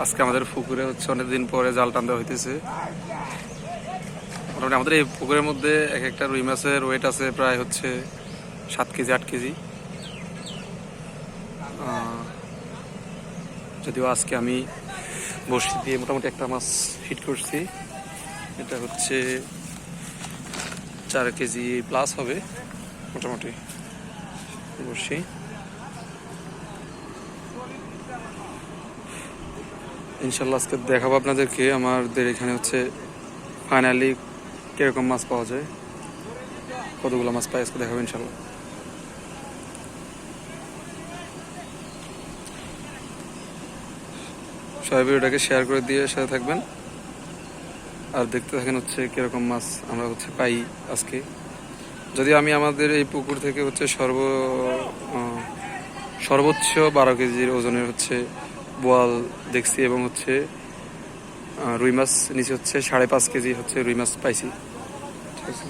আজকে আমাদের পুকুরে হচ্ছে অনেকদিন পরে জাল টানতে হইতেছে। মোটামুটি আমাদের এই পুকুরের মধ্যে এক একটা রুই মাছের ওয়েট আছে প্রায় হচ্ছে 7 কেজি 8 কেজি। যদিও আজকে আমি বড়শি দিয়ে মোটামুটি একটা মাছ হিট করছি, এটা হচ্ছে 4 কেজি প্লাস হবে মোটামুটি বড়শি। ইনশাল্লাহ আজকে দেখাবো আপনাদেরকে আমাদের এখানে হচ্ছে ফাইনালি কিরকম মাছ পাওয়া যায়, কতগুলো মাছ পাই আজকে দেখাবো ইনশাল্লাহ। সবাই ভিডিওটাকে শেয়ার করে দিয়ে সাথে থাকবেন আর দেখতে থাকেন হচ্ছে কিরকম মাছ আমরা হচ্ছে পাই আজকে। যদিও আমি আমাদের এই পুকুর থেকে হচ্ছে সর্বোচ্চ 12 কেজির ওজনের হচ্ছে বোয়াল দেখছি এবং হচ্ছে রুই মাছ নিচে হচ্ছে 5.5 কেজি হচ্ছে রুই মাছ পাইছি। ঠিক আছে।